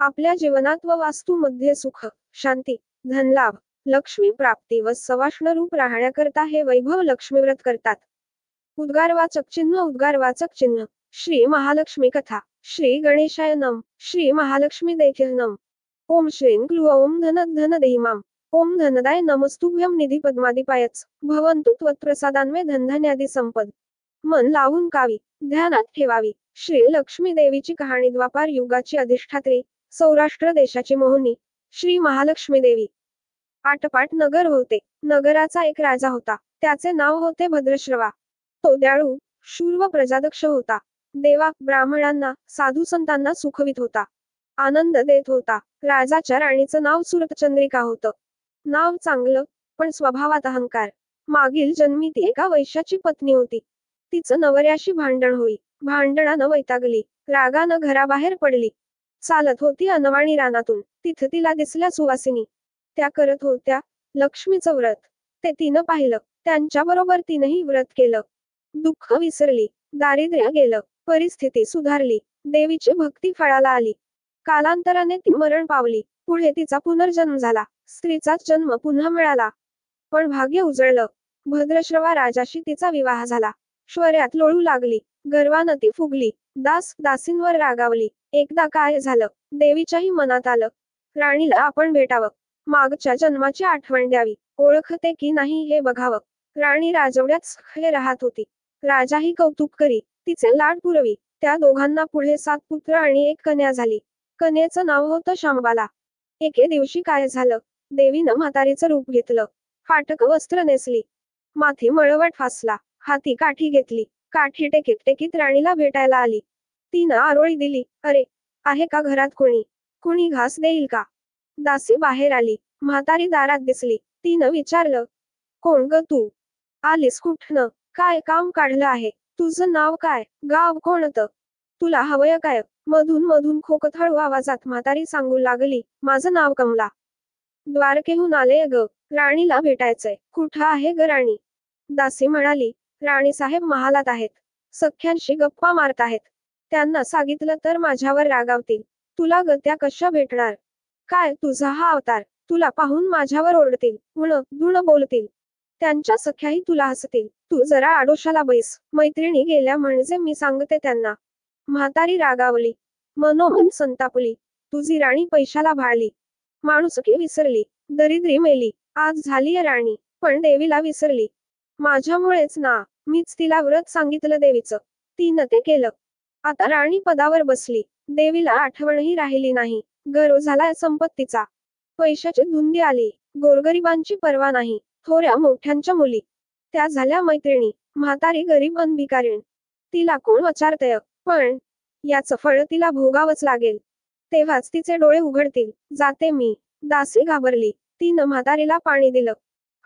आपल्या जीवनात व वास्तूमध्ये सुख, शांती, धनलाभ, लक्ष्मी प्राप्ती व सवाष्णरूप राहण्याकरता हे वैभव लक्ष्मीव्रत करतात. उद्गारवाचक चिन्ह. श्री महालक्ष्मी कथा. श्री गणेशाय नम. श्री महालक्ष्मी देखील नम. ओम श्रीं क्लू ओम धन देहिमाम. ओम धनदाय नमस्तुभ्यम निधी पद्मादिपायच भवंतु त्वत्प्रसादान्मे धनधान्यादी संपद. मन लावून कावी, ध्यानात ठेवावी. श्री लक्ष्मी देवीची कहाणी. द्वापार युगाची अधिष्ठात्री, सौराष्ट्र देशाची मोहिनी, श्री महालक्ष्मी देवी. आटपाट नगर होते. नगराचा एक राजा होता. त्याचे नाव होते भद्रश्रवा. तो दयाळू, शूर व प्रजादक्ष होता. देवा, ब्राह्मणांना, साधू संतांना सुखवित होता. आनंद देत होता. राजाच्या राणीचं नाव सुरतचंद्रिका होतं. नाव चांगलं, पण स्वभावात अहंकार. मागील जन्मी ती एका वैश्याची पत्नी होती. तिचं नवऱ्याशी भांडण होई. भांडणानं वैतागली. रागानं घराबाहेर पडली. चालत होती अनवाणी रानातून. तिथं तिला दिसल्या सुवासिनी. त्या करत होत्या लक्ष्मीचं व्रत. ते तिनं पाहिलं. त्यांच्याबरोबर तिनंही व्रत केलं. दुःख विसरली. दारिद्र्य गेलं. परिस्थिती सुधारली. देवीची भक्ती फळाला आली. कालांतराने ती मरण पावली. पुढे तिचा पुनर्जन्म झाला. स्त्रीचाच जन्म पुन्हा मिळाला. पण भाग्य उजळलं. भद्रश्रवा राजाशी तिचा विवाह झाला. ऐश्वर्यात लोळू लागली. गर्वानं ती फुगली. दासींवर रागावली. एकदा काय झालं, देवीच्याही मनात आलं, राणीला आपण भेटावं. मागच्या जन्माची आठवण द्यावी. ओळखते की नाही हे बघावं. राणी राजवड्यात सुखे राहत होती. राजाही कौतुक करी. तिचे लाड पुरवी. त्या दोघांना पुढे 7 पुत्र आणि 1 कन्या झाली. कन्येचं नाव होतं शांबाला. एके दिवशी काय झालं, देवीनं म्हातारीचं रूप घेतलं. फाटक वस्त्र नेसली. माथी मळवट फासला. हाती काठी घेतली. काठी टेकीत टेकीत राणीला भेटायला आली. तिनं आरोळी दिली. अरे, आहे का घरात कोणी? कुणी घास देईल का? दासी बाहेर आली. म्हातारी दारात दिसली. तिनं विचारलं, कोण ग तू? आलीस कुठनं? काय काम काढलं आहे? तुझं नाव काय? गाव कोणतं? तुला हवंय काय? मधून मधून खोकत हळू आवाजात म्हातारी सांगू लागली, माझं नाव कमला. द्वारकेहून आले ग. राणीला भेटायचंय. कुठं आहे ग राणी? दासी म्हणाली, राणीसाहेब महालात आहेत. सख्यांशी गप्पा मारत आहेत. त्यांना सांगितलं तर माझ्यावर रागावतील. तुला ग त्या कशा भेटणार? काय तुझा हा अवतार? तुला पाहून माझ्यावर ओरडतील, दुण बोलतील. त्यांच्या सख्याही तुला हसतील. तू जरा आडोशाला बैस. मैत्रिणी गेल्या म्हणजे मी सांगते त्यांना. म्हातारी रागावली. मनोमन संतापली. तुझी राणी पैशाला भाळली. माणुसकी विसरली. दरिद्री मेली. आज झालीय राणी, पण देवीला विसरली. माझ्यामुळेच ना. मीच तिला व्रत सांगितलं देवीचं. तिनं ते केलं. आता राणी पदावर बसली. देवीला आठवणही राहिली नाही. गर्व झालाय संपत्तीचा. पैशाची धुंदी आली. गोरगरिबांची पर्वा नाही. थोड्या मोठ्यांच्या मुली, त्या झाल्या मैत्रिणी. म्हातारी गरीब अन भिकारीण. तिला कोण विचारतंय? पण याचं फळ तिला भोगावंच लागेल. तेव्हाच तिचे डोळे उघडतील. जाते मी. दासी घाबरली. तिनं म्हातारीला पाणी दिलं.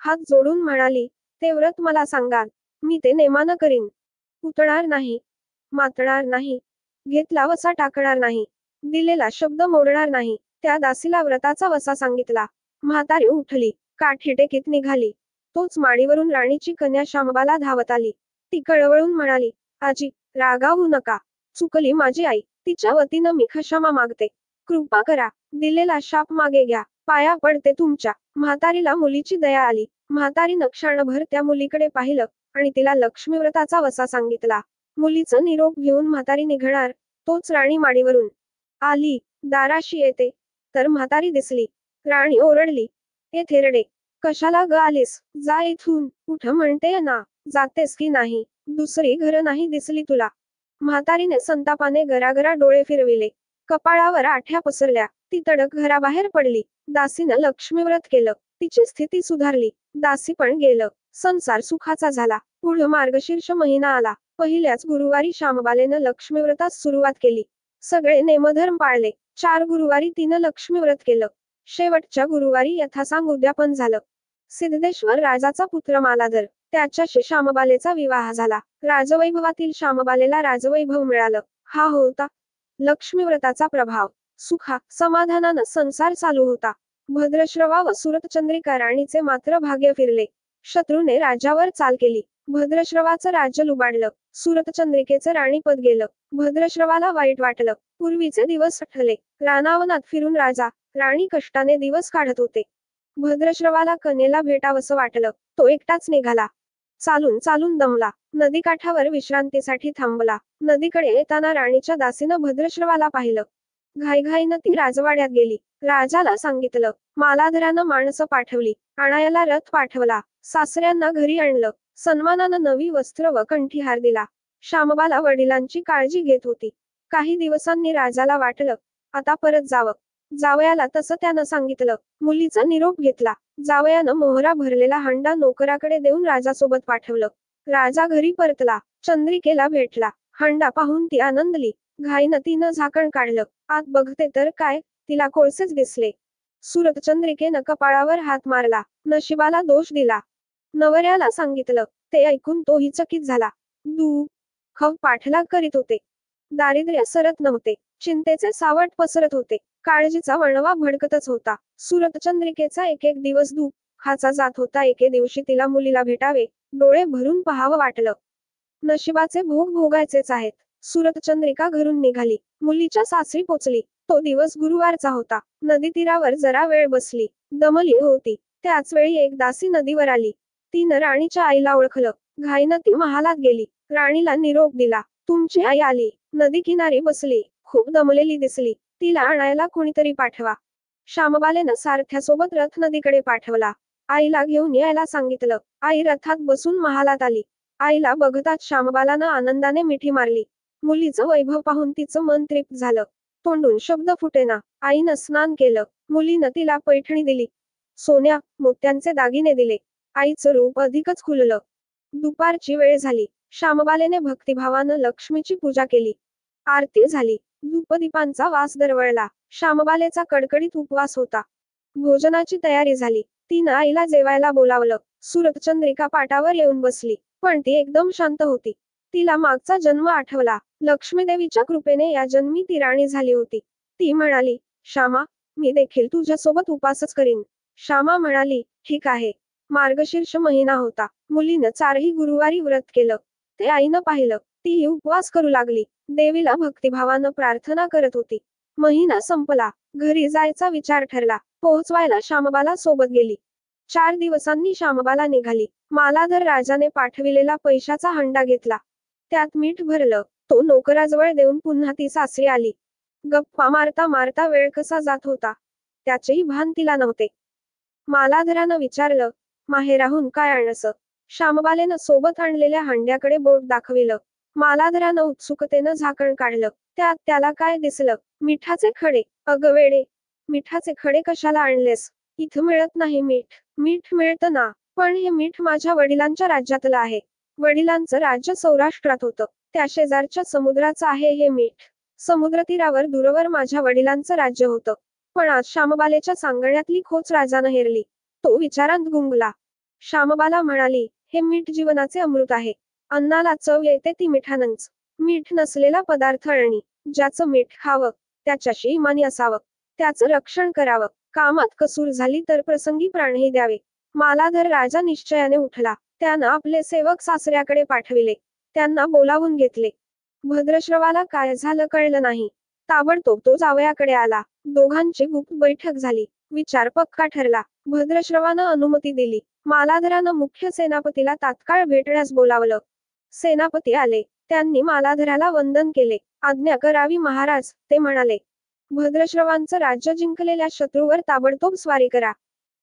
हात जोडून म्हणाली, ते व्रत मला सांगाल, मी ते नेमानं करीन. उतणार नाही. मातणार नाही. घेतला वसा टाकणार नाही. दिलेला शब्द मोडणार नाही. त्या दासीला व्रताचा वसा सांगितला. म्हातारी उठली. काठी टेकीत निघाली. तोच माडीवरून राणीची कन्या शांबाला धावत आली. ती कळवळून म्हणाली, आजी, रागावू नका. चुकली माझी आई. तिच्या वतीनं मी क्षमा मागते. कृपा करा. दिलेला शाप मागे घ्या. पाया पडते तुमच्या. म्हातारीला मुलीची दया आली. म्हातारीनं क्षणभर त्या मुलीकडे पाहिलं आणि तिला लक्ष्मीव्रताचा वसा सांगितला. मुलीचं निरोप घेऊन म्हातारी निघणार, तोच राणी माडीवरून आली. दाराशी येते तर म्हातारी दिसली. राणी ओरडली, ए थेरडे, कशाला ग आलीस? जा इथून. उठ म्हणते ना. जातेस की नाही? दुसरी घरं नाही दिसली तुला? म्हातारीने संतापाने गरागरा डोळे फिरविले. कपाळावर आठ्या पसरल्या. ती तडक घराबाहेर पडली. दासीनं लक्ष्मीव्रत केलं. तिची स्थिती सुधारली. दासी पण गेलं. संसार सुखाचा झाला. पुढं मार्गशीर्ष महिना आला. पहिल्याच गुरुवारी शांबालेनं लक्ष्मीव्रतास सुरुवात केली. सगळे नेमधर्म पाळले. 4 गुरुवारी तिनं लक्ष्मीव्रत केलं. शेवटच्या गुरुवारी यथासांग उद्यापन झालं. सिद्धेश्वर राजाचा पुत्र मालाधर, त्याच्याशी शांबालेचा विवाह झाला. राजवैभवातील शांबालेला राजवैभव मिळालं. हा होता लक्ष्मीव्रताचा प्रभाव. सुखा समाधानानं संसार चालू होता. भद्रश्रवा व सुरतचंद्रिका राणीचे मात्र भाग्य फिरले. शत्रूने राजावर चाल केली. भद्रश्रवाचं राज्य लुबाडलं. सुरतचंद्रिकेचं राणीपद गेलं. भद्रश्रवाला वाईट वाटलं. पूर्वीचे दिवस आठवले. रानावनात फिरून राजा, राणी कष्टाने दिवस काढत होते. भद्रश्रवाला कन्येला भेटावंसं वाटलं. तो एकटाच निघाला. चालून चालून दमला. नदीकाठावर विश्रांतीसाठी थांबला. नदीकडे येताना राणीच्या दासीनं भद्रश्रवाला पाहिलं. घाईघाईनं ती राजवाड्यात गेली. राजाला सांगितलं. मालाधरानं माणसं पाठवली. आणायला रथ पाठवला. सासऱ्यांना घरी आणलं. सन्मानानं नवी वस्त्र व कंठीहार दिला. श्यामबाला वडिलांची काळजी घेत होती. काही दिवसांनी राजाला वाटलं, आता परत जावं. जावयाला तसं त्यानं सांगितलं. मुलीचा निरोप घेतला. जावयानं मोहरा भरलेला हंडा नोकराकडे देऊन राजासोबत पाठवलं. राजा घरी परतला. चंद्रिकेला भेटला. हंडा पाहून ती आनंदली. घाईनं तिनं झाकण काढलं. आत बघते तर काय, तिला कोळसेच दिसले. सुरतचंद्रिकेनं कपाळावर हात मारला. नशिबाला दोष दिला. नवऱ्याला सांगितलं. ते ऐकून तोही चकित झाला. दुःख पाठलाग करीत होते. दारिद्र्य सरत नव्हते. चिंतेचे सावट पसरत होते. काळजीचा वणवा भडकतच होता. सुरतचंद्रिकेचा एक एक दिवस दुःखाचा जात होता. एके दिवशी तिला मुलीला भेटावे, डोळे भरून पाहावं वाटलं. नशिबाचे भोग भोगायचेच आहेत. सुरतचंद्रिका घरून निघाली. मुलीच्या सासरी पोचली. तो दिवस गुरुवारचा होता. नदी तीरावर जरा वेळ बसली. दमली होती. त्याच वेळी एक दासी नदीवर आली. तिनं राणीच्या आईला ओळखलं. घाईनं ती महालात गेली. राणीला निरोप दिला. तुमची आई आली. नदी किनारी बसली. खूप दमलेली दिसली. तिला आणायला कोणीतरी पाठवा. श्यामबालेनं सारथ्यासोबत रथ नदीकडे पाठवला. आईला घेऊन यायला सांगितलं. आई रथात बसून महालात आली. आईला बघताच श्यामबालानं आनंदाने मिठी मारली. मुलीचं वैभव पाहून तिचं मन तृप्त झालं. तोंडून शब्द फुटेना. आईनं स्नान केलं. मुलीनं तिला पैठणी दिली. सोन्या, मोत्यांचे दागिने दिले. आईचं रूप अधिकच खुललं. दुपारची वेळ झाली. श्यामबालेने भक्तिभावानं लक्ष्मीची पूजा केली. आरती झाली. धूपदीपांचा वास दरवळला. श्यामबालेचा कडकडीत उपवास होता. भोजनाची तयारी झाली. तिनं आईला जेवायला बोलावलं. सुरतचंद्रिका पाटावर येऊन बसली. पण ती एकदम शांत होती. तिला मागचा जन्म आठवला. लक्ष्मीदेवीच्या कृपेने या जन्मी ती राणी झाली होती. ती म्हणाली, श्यामा, मी देखील तुझ्यासोबत उपासच करीन. श्यामा म्हणाली, ठीक आहे. मार्गशीर्ष महिना होता. मुलीनं 4ही गुरुवारी व्रत केलं. ते आईनं पाहिलं. तीही उपवास करू लागली. देवीला भक्तिभावानं प्रार्थना करत होती. महिना संपला. घरी जायचा विचार ठरला. पोहोचवायला श्यामबाला सोबत गेली. 4 दिवसांनी श्यामबाला निघाली. मालाधर राजाने पाठविलेला पैशाचा हंडा घेतला. त्यात मीठ भरलं. तो नोकराजवळ देऊन पुन्हा ती सासरी आली. गप्पा मारता मारता वेळ कसा जात होता, त्याचेही भान तिला नव्हते. मालाधरानं विचारलं, माहेराहून काय आणसं? श्यामबालेनं सोबत आणलेल्या हंड्याकडे बोट दाखविलं. मालाधरानं उत्सुकतेनं झाकण काढलं. त्यात त्याला काय दिसलं? मिठाचे खडे. अगं वेडे, मिठाचे खडे कशाला आणलेस? इथं मिळत नाही मीठ. मीठ मिळतं ना, पण हे मीठ माझ्या वडिलांच्या राज्यातलं आहे. वडिलांचं राज्य सौराष्ट्रात होतं. त्या शेजारच्या समुद्राचं आहे हे मीठ. समुद्रतीरावर दूरवर माझ्या वडिलांचं राज्य होतं. पण आज श्यामबालेच्या सांगण्यातली खोच राजानं हेरली. तो विचारांत गुंगला. श्यामबाला म्हणाली, हे मीठ जीवनाचे अमृत आहे. अन्नाला चव येते ती मिठानंच. मीठ नसलेला पदार्थ अळणी. ज्याचं मीठ खावं, त्याच्याशी इमानी असावं. त्याचं रक्षण करावं. कामात कसूर झाली तर प्रसंगी प्राणही द्यावे. मालाधर राजा निश्चयाने उठला. त्यानं आपले सेवक सासऱ्याकडे पाठविले. त्यांना बोलावून घेतले. भद्रश्रवाला काय झालं कळलं नाही. ताबडतोब तो जावयाकडे आला. दोघांची गुप्त बैठक झाली. विचार पक्का ठरला. भद्रश्रवानं अनुमती दिली. मालाधरानं मुख्य सेनापतीला तात्काळ भेटण्यास बोलावलं. सेनापती आले. त्यांनी मालाधराला वंदन केले. आज्ञा करावी महाराज, ते म्हणाले. भद्रश्रवांचं राज्य जिंकलेल्या शत्रूवर ताबडतोब स्वारी करा.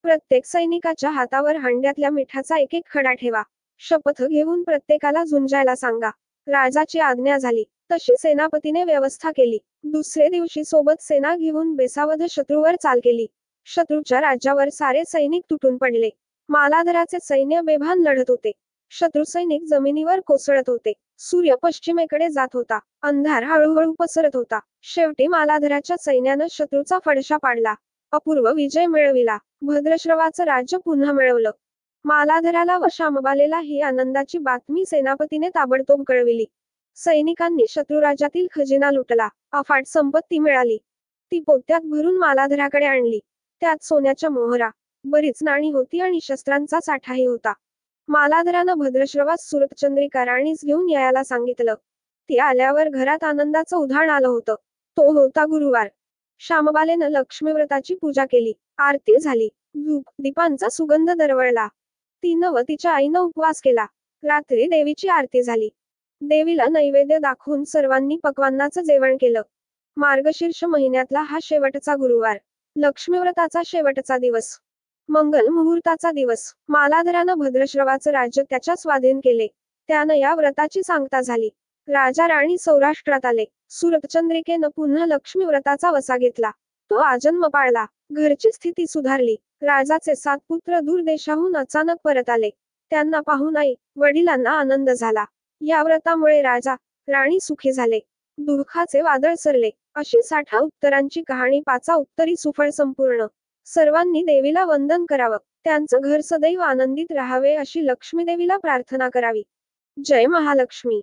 प्रत्येक सैनिकाच्या हातावर हंड्यातल्या मिठाचा एक एक खडा ठेवा. शपथ घेऊन प्रत्येकाला झुंजायला सांगा. राजाची आज्ञा झाली. तशी सेनापतीने व्यवस्था केली. दुसरे दिवशी सोबत सेना घेऊन बेसावध शत्रूवर चाल केली. शत्रूच्या राज्यावर सारे सैनिक तुटून पडले. मालाधराचे सैन्य बेभान लढत होते. शत्रू सैनिक जमिनीवर कोसळत होते. सूर्य पश्चिमेकडे जात होता. अंधार हळूहळू पसरत होता. शेवटी मालाधराच्या सैन्यानं शत्रूचा फडशा पाडला. अपूर्व विजय मिळविला. भद्रश्रवाचं राज्य पुन्हा मिळवलं. मालाधराला व श्यामबालेला ही आनंदाची बातमी सेनापतीने ताबडतोब कळविली. सैनिकांनी शत्रुराज्यातील खजिना लुटला. अफाट संपत्ती मिळाली. ती पोत्यात भरून मालाधराकडे आणली. त्यात सोन्याच्या मोहरा, बरीच नाणी होती आणि शस्त्रांचा साठाही होता. मालाधरानं भद्रश्रवास सुरतचंद्रिका राणीस घेऊन यायला सांगितलं. ती आल्यावर घरात आनंदाचं उधाण आलं होतं. तो होता गुरुवार. श्यामबालेनं लक्ष्मीव्रताची पूजा केली. आरती झाली. धूप दीपांचा सुगंध दरवळला. तिनं व तिच्या आईनं उपवास केला. रात्री देवीची आरती झाली. देवीला नैवेद्य दाखवून सर्वांनी पक्वान्नाचं जेवण केलं. मार्गशीर्ष महिन्यातला हा शेवटचा गुरुवार. लक्ष्मीव्रताचा शेवटचा दिवस. मंगल मुहूर्ताचा दिवस. मालाधरानं भद्रश्रवाचं राज्य त्याच्या स्वाधीन केले. त्यानं या व्रताची सांगता झाली. राजा राणी सौराष्ट्रात आले. सुरतचंद्रिकेनं पुन्हा लक्ष्मी व्रताचा वसा घेतला. तो आजन्म पाळला. घरची स्थिती सुधारली. राजाचे 7 पुत्र दूर देशाहून अचानक परत आले. त्यांना पाहून आई वडिलांना आनंद झाला. या व्रतामुळे राजा राणी सुखी झाले. दुःखाचे वादळ सरले. अशी 60 उत्तरांची कहाणी. 5 उत्तरी सुफळ संपूर्ण. सर्वांनी देवीला वंदन करावं. त्यांचं घर सदैव आनंदित राहावे अशी लक्ष्मी देवीला प्रार्थना करावी. जय महालक्ष्मी.